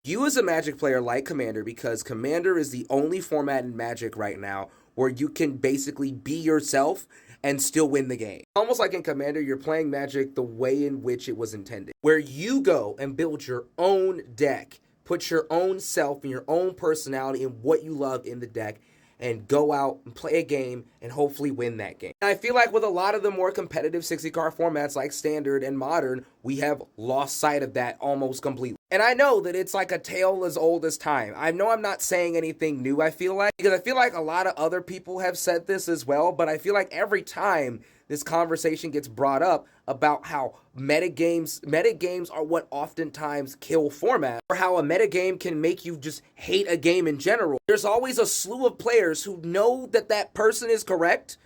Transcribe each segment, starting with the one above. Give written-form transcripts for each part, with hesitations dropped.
You as a Magic player like Commander because Commander is the only format in Magic right now where you can basically be yourself and still win the game. Almost like in Commander, you're playing Magic the way in which it was intended, where you go and build your own deck, put your own self and your own personality and what you love in the deck, and go out and play a game and hopefully win that game. And I feel like with a lot of the more competitive 60-card formats like Standard and Modern, we have lost sight of that almost completely. And I know that it's like a tale as old as time. I know I'm not saying anything new, I feel like, because I feel like a lot of other people have said this as well, but I feel like every time this conversation gets brought up about how metagames are what oftentimes kill format, or how a metagame can make you just hate a game in general. There's always a slew of players who know that that person is correct,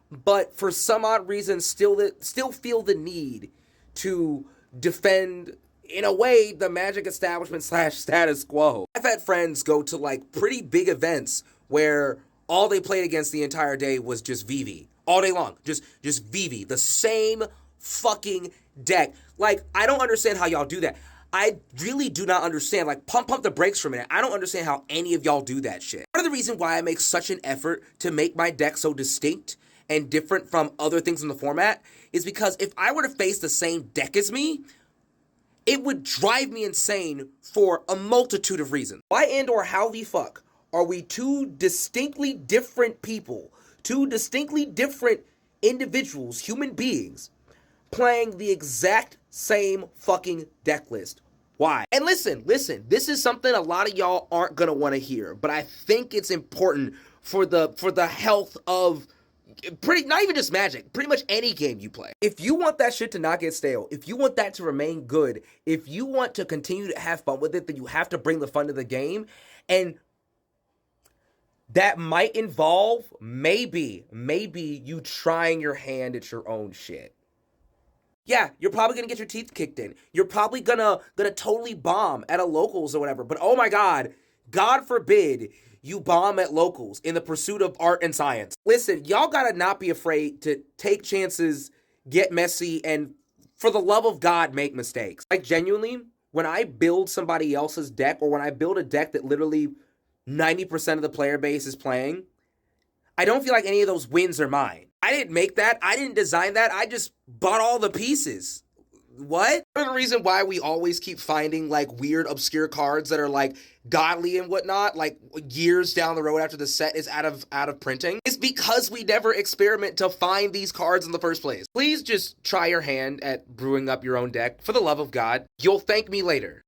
but for some odd reason still feel the need to defend, in a way, the Magic establishment / status quo. I've had friends go to like pretty big events where all they played against the entire day was just Vivi. All day long. Just Vivi. The same fucking deck. Like, I don't understand how y'all do that. I really do not understand. Like, pump the brakes for a minute. I don't understand how any of y'all do that shit. Part of the reason why I make such an effort to make my deck so distinct and different from other things in the format is because if I were to face the same deck as me, it would drive me insane for a multitude of reasons. Why and or how the fuck are we two distinctly different people, two distinctly different individuals, human beings, playing the exact same fucking deck list? Why? And listen, this is something a lot of y'all aren't gonna want to hear, but I think it's important for the health of not even just Magic, pretty much any game you play. If you want that shit to not get stale, if you want that to remain good, if you want to continue to have fun with it, then you have to bring the fun to the game. And that might involve maybe you trying your hand at your own shit. Yeah, you're probably gonna get your teeth kicked in. You're probably gonna totally bomb at a locals or whatever. But oh my God forbid you bomb at locals in the pursuit of art and science. Listen, y'all gotta not be afraid to take chances, get messy, and for the love of God, make mistakes. Like, genuinely, when I build somebody else's deck, or when I build a deck that literally 90% of the player base is playing, I don't feel like any of those wins are mine. I didn't make that. I didn't design that. I just bought all the pieces. What? Part of the reason why we always keep finding like weird obscure cards that are like godly and whatnot, like years down the road after the set is out of printing, is because we never experiment to find these cards in the first place. Please just try your hand at brewing up your own deck. For the love of God, you'll thank me later.